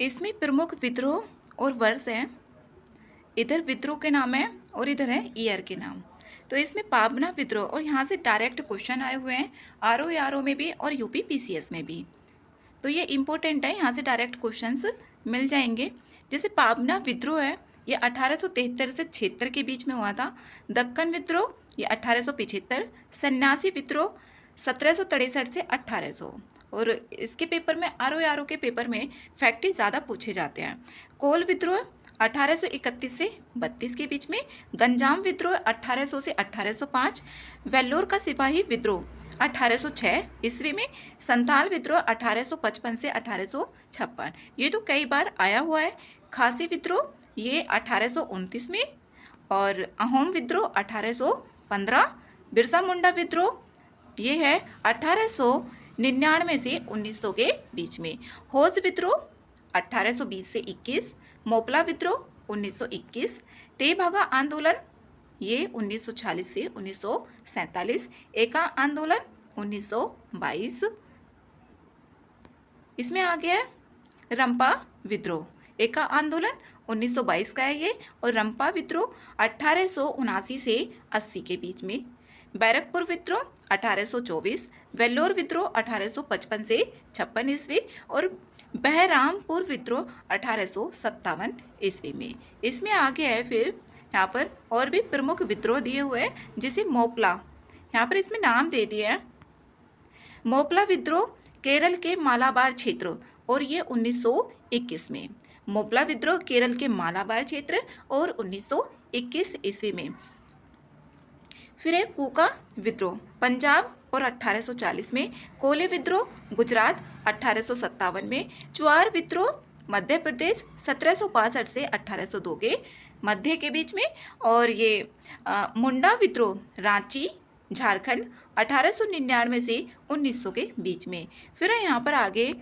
इसमें प्रमुख विद्रोह और वर्ष हैं। इधर विद्रोह के नाम है और इधर है ईयर के नाम। तो इसमें पाबना विद्रोह, और यहाँ से डायरेक्ट क्वेश्चन आए हुए हैं आरओ में भी और यूपी पीसीएस में भी। तो ये इम्पोर्टेंट है, यहाँ से डायरेक्ट क्वेश्चंस मिल जाएंगे। जैसे पाबना विद्रोह है, ये 1873 से 76 के बीच में हुआ था। दक्कन विद्रोह ये 1875। सन्यासी विद्रोह 1763 से 1800। और इसके पेपर में आरओ के पेपर में फैक्ट ज़्यादा पूछे जाते हैं। कोल विद्रोह 1831 से 32 के बीच में। गंजाम विद्रोह 1800 से 1805। वेल्लोर का सिपाही विद्रोह 1806 ईस्वी में। संथाल विद्रोह 1855 से 1856। ये तो कई बार आया हुआ है। खासी विद्रोह ये 1829 में। और अहोम विद्रोह 1815। बिरसा मुंडा विद्रोह ये है 1899 से 1900 के बीच में। होज विद्रोह 1820 से 21। मोपला विद्रोह 1921। तेभागा आंदोलन ये 1946 से 1947। एका आंदोलन 1922। इसमें आ गया है रंपा विद्रोह। एका आंदोलन 1922 का है ये, और रंपा विद्रोह 1879 से 80 के बीच में। बैरकपुर विद्रोह 1824। वेल्लोर विद्रोह 1855 से 56 ईस्वी, और बहरामपुर विद्रोह 1857 ईस्वी में। इसमें आगे है फिर यहाँ पर और भी प्रमुख विद्रोह दिए हुए हैं, जैसे मोपला। यहाँ पर इसमें नाम दे दिए हैं। मोपला विद्रोह केरल के मालाबार क्षेत्र, और ये 1921 में। मोपला विद्रोह केरल के मालाबार क्षेत्र और 1921 ईस्वी में। फिर है कूका विद्रोह पंजाब और 1840 में। कोले विद्रोह गुजरात 1857 में। चुआर विद्रोह मध्य प्रदेश 1762 से 1802 के मध्य के बीच में। और ये मुंडा विद्रोह रांची झारखंड 1899 से 1900 के बीच में। फिर है यहाँ पर आगे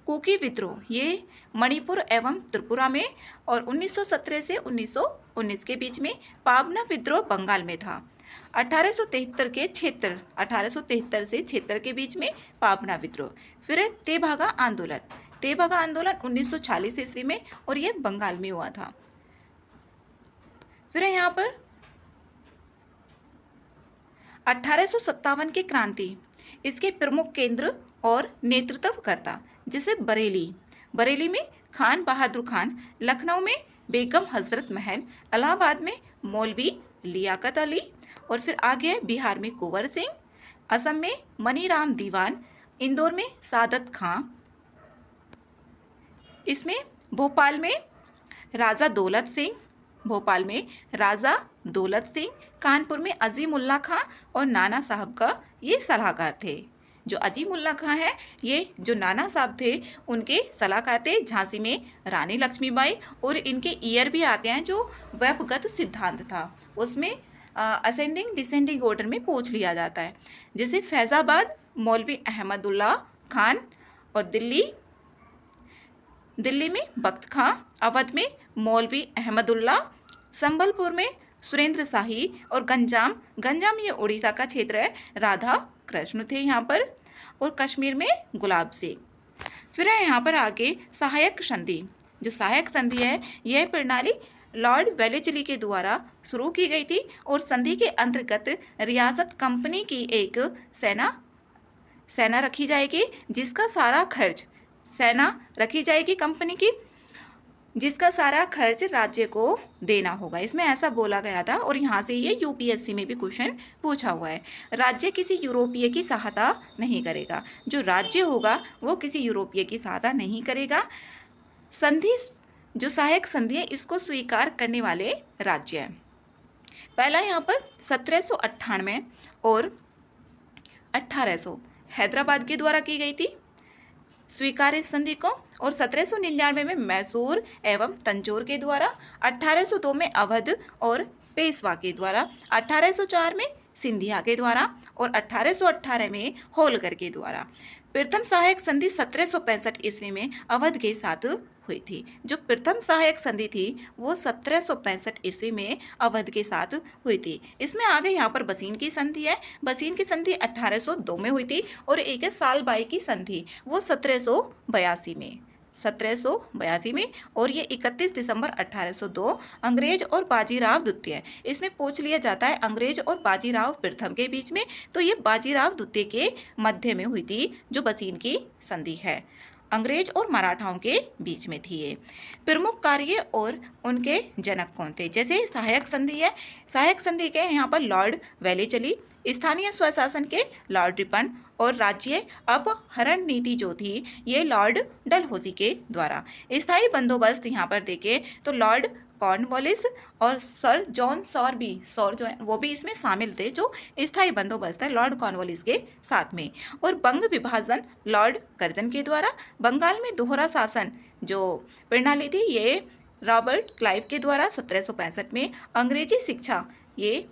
कुकी विद्रोह, ये मणिपुर एवं त्रिपुरा में, और 1917 से 1919 के बीच में। पाबना विद्रोह बंगाल में था 1873 के 76, 1873 से 76 के बीच में पाबना विद्रोह। फिर है तेभागा आंदोलन। तेभागा आंदोलन 1940 ईस्वी में, और ये बंगाल में हुआ था। फिर है यहाँ पर 1857 की क्रांति, इसके प्रमुख केंद्र और नेतृत्वकर्ता जैसे बरेली में खान बहादुर खान, लखनऊ में बेगम हजरत महल, इलाहाबाद में मौलवी लियाकत अली, और फिर आगे है बिहार में कुंवर सिंह, असम में मनीराम दीवान, इंदौर में सादत खां, इसमें भोपाल में राजा दौलत सिंह, कानपुर में अजीमुल्ला खां और नाना साहब का ये सलाहकार थे। जो अजीमुल्ला खां है, ये जो नाना साहब थे उनके सलाहकार थे। झांसी में रानी लक्ष्मीबाई, और इनके ईयर भी आते हैं जो वेबगत सिद्धांत था, उसमें असेंडिंग डिसेंडिंग ऑर्डर में पूछ लिया जाता है। जैसे फैज़ाबाद मौलवी अहमदुल्ला खान, और दिल्ली में बख्त खां, अवध में मौलवी अहमदुल्ला, संबलपुर में सुरेंद्र शाही, और गंजाम ये उड़ीसा का क्षेत्र है, राधा कृष्ण थे यहाँ पर, और कश्मीर में गुलाब सिंह। फिर है यहाँ पर आगे सहायक संधि। जो सहायक संधि है, यह प्रणाली लॉर्ड वेलेस्ली के द्वारा शुरू की गई थी, और संधि के अंतर्गत रियासत कंपनी की एक सेना रखी जाएगी, जिसका सारा खर्च कंपनी की, जिसका सारा खर्च राज्य को देना होगा। इसमें ऐसा बोला गया था, और यहाँ से ये यूपीएससी में भी क्वेश्चन पूछा हुआ है। राज्य किसी यूरोपीय की सहायता नहीं करेगा। जो राज्य होगा वो किसी यूरोपीय की सहायता नहीं करेगा। संधि, जो सहायक संधि है, इसको स्वीकार करने वाले राज्य हैं। पहला यहाँ पर 1798 और 1800 हैदराबाद के द्वारा की गई थी स्वीकार इस संधि को, और 1799 में मैसूर एवं तंजौर के द्वारा, 1802 में अवध और पेशवा के द्वारा, 1804 में सिंधिया के द्वारा, और 1818 में होलकर के द्वारा। प्रथम सहायक संधि 1765 ईस्वी में अवध के साथ हुई थी। जो प्रथम सहायक संधि थी वो 1765 ईस्वी में अवध के साथ हुई थी। इसमें आगे यहाँ पर बसीन की संधि है। बसीन की संधि 1802 में हुई थी, और एक है सालबाई की संधि, वो 1782 में। 1782 में, और ये 31 दिसंबर 1802 अंग्रेज और बाजीराव द्वितीय। इसमें पूछ लिया जाता है अंग्रेज और बाजीराव प्रथम के बीच में, तो ये बाजीराव द्वितीय के मध्य में हुई थी जो बसीन की संधि है। अंग्रेज और मराठाओं के बीच में थी ये। प्रमुख कार्य और उनके जनक कौन थे? जैसे सहायक संधि है, सहायक संधि के यहाँ पर लॉर्ड वेलेस्ली, स्थानीय स्वशासन के लॉर्ड रिपन, और राज्य अपहरण नीति जो थी ये लॉर्ड डलहौसी के द्वारा। स्थायी बंदोबस्त यहाँ पर देखें तो लॉर्ड कॉर्नवालिस और सर जॉन सॉरबी, सॉर जो है वो भी इसमें शामिल थे, जो स्थायी बंदोबस्त है लॉर्ड कॉर्नवालिस के साथ में। और बंग विभाजन लॉर्ड कर्जन के द्वारा। बंगाल में दोहरा शासन जो प्रणाली थी ये रॉबर्ट क्लाइव के द्वारा 1765 में। अंग्रेजी शिक्षा ये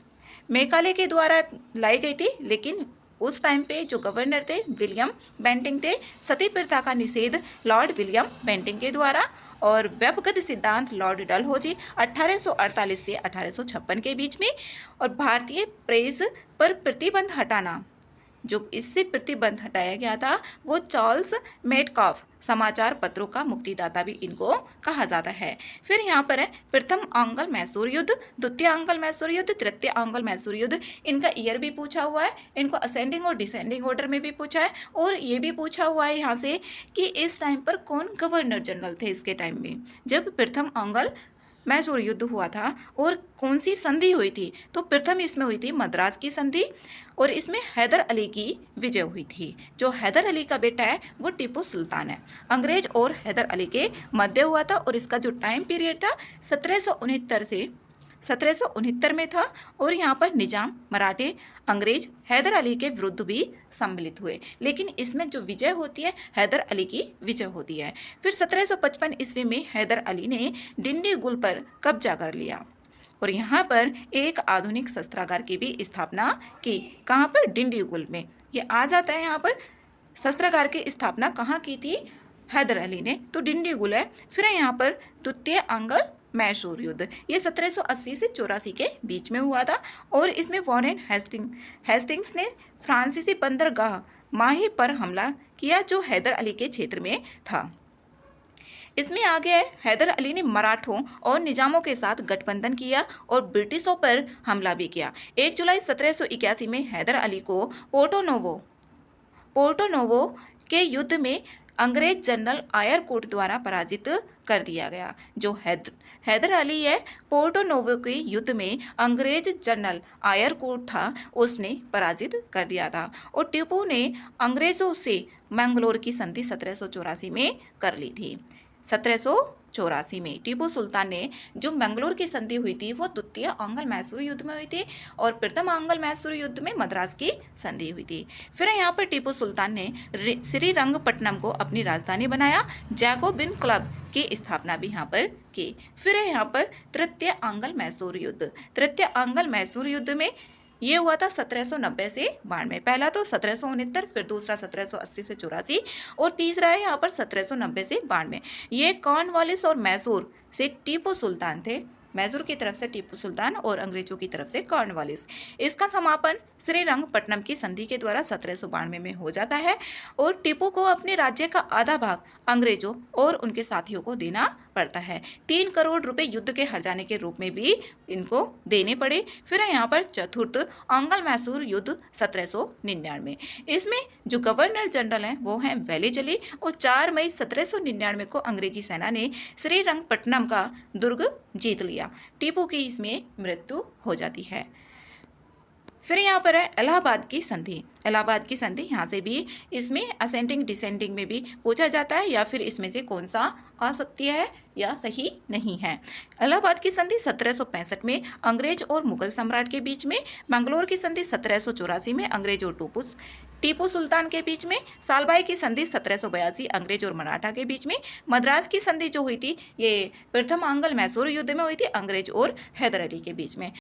मैकाले के द्वारा लाई गई थी, लेकिन उस टाइम पे जो गवर्नर थे विलियम बेंटिंग थे। सती प्रथा का निषेध लॉर्ड विलियम बेंटिंग के द्वारा। और व्यपगत सिद्धांत लॉर्ड डलहौजी 1848 से 1856 के बीच में। और भारतीय प्रेस पर प्रतिबंध हटाना, जो इससे प्रतिबंध हटाया गया था वो चार्ल्स मेटकॉफ, समाचार पत्रों का मुक्तिदाता भी इनको कहा जाता है। फिर यहाँ पर है प्रथम आंग्ल मैसूर युद्ध, द्वितीय आंग्ल मैसूर युद्ध, तृतीय आंग्ल मैसूर युद्ध। इनका ईयर भी पूछा हुआ है, इनको असेंडिंग और डिसेंडिंग ऑर्डर में भी पूछा है, और ये भी पूछा हुआ है यहाँ से कि इस टाइम पर कौन गवर्नर जनरल थे इसके टाइम में जब प्रथम आंग्ल मैसूर युद्ध हुआ था, और कौन सी संधि हुई थी? तो प्रथम इसमें हुई थी मद्रास की संधि, और इसमें हैदर अली की विजय हुई थी। जो हैदर अली का बेटा है वो टीपू सुल्तान है। अंग्रेज और हैदर अली के मध्य हुआ था, और इसका जो टाइम पीरियड था 1769 से 1769 में था। और यहाँ पर निजाम, मराठे, अंग्रेज हैदर अली के विरुद्ध भी सम्मिलित हुए, लेकिन इसमें जो विजय होती है हैदर अली की विजय होती है। फिर 1755 ईस्वी में हैदर अली ने डिंडीगुल पर कब्जा कर लिया, और यहाँ पर एक आधुनिक शस्त्रागार की भी स्थापना की। कहाँ पर? डिंडीगुल में। ये आ जाता है यहाँ पर शस्त्रागार की स्थापना कहाँ की थी? हैदर अली ने, तो डिंडीगुल है। फिर यहाँ पर द्वितीय आंग्ल मैसूर युद्ध, ये 1780 से 84 के बीच में हुआ था, और इसमें वॉरेन हेस्टिंग्स ने फ्रांसीसी बंदरगाह माहे पर हमला किया जो हैदर अली के क्षेत्र में था। इसमें आगे है हैदर अली ने मराठों और निजामों के साथ गठबंधन किया और ब्रिटिशों पर हमला भी किया। 1 जुलाई 1781 में हैदर अली को पोर्टो नोवो के युद्ध में अंग्रेज जनरल आयरकोट द्वारा पराजित कर दिया गया। जो हैदर अली है पोर्टो नोवो के युद्ध में अंग्रेज जनरल आयरकोट था, उसने पराजित कर दिया था। और टीपू ने अंग्रेजों से मैंगलोर की संधि 1784 में कर ली थी। 1784 में टीपू सुल्तान ने जो मैंगलोर की संधि हुई थी वो द्वितीय आंग्ल मैसूर युद्ध में हुई थी, और प्रथम आंग्ल मैसूर युद्ध में मद्रास की संधि हुई थी। फिर यहाँ पर टीपू सुल्तान ने श्रीरंगपट्टनम को अपनी राजधानी बनाया। जैकोबिन क्लब की स्थापना भी यहाँ पर की। फिर यहाँ पर तृतीय आंग्ल मैसूर युद्ध। तृतीय आंग्ल मैसूर युद्ध में ये हुआ था 1790 से 92। पहला तो 1769, फिर दूसरा 1780 से 84, और तीसरा है यहाँ पर 1790 से 92। ये कॉर्नवालिस और मैसूर से टीपू सुल्तान थे। मैसूर की तरफ से टीपू सुल्तान और अंग्रेजों की तरफ से कॉर्नवालिस। इसका समापन श्रीरंगपट्टनम की संधि के द्वारा 1792 में हो जाता है, और टीपू को अपने राज्य का आधा भाग अंग्रेजों और उनके साथियों को देना पड़ता है। 3 करोड़ रुपए युद्ध के हर जाने के रूप में भी इनको देने पड़े। फिर यहाँ पर चतुर्थ आंग्ल मैसूर युद्ध 1799। इसमें जो गवर्नर जनरल हैं वो हैं वेलेस्ली, और 4 मई 1799 को अंग्रेजी सेना ने श्रीरंगपट्टनम का दुर्ग जीत लिया। टीपू की इसमें मृत्यु हो जाती है। फिर यहाँ पर है इलाहाबाद की संधि। इलाहाबाद की संधि यहाँ से भी इसमें असेंडिंग डिसेंडिंग में भी पूछा जाता है, या फिर इसमें से कौन सा असत्य है या सही नहीं है। इलाहाबाद की संधि 1765 में अंग्रेज और मुगल सम्राट के बीच में। मैंगलोर की संधि 1784 में अंग्रेज और टीपू सुल्तान के बीच में। सालबाई की संधि 1782 अंग्रेज और मराठा के बीच में। मद्रास की संधि जो हुई थी ये प्रथम आंग्ल मैसूर युद्ध में हुई थी, अंग्रेज और हैदर अली के बीच में।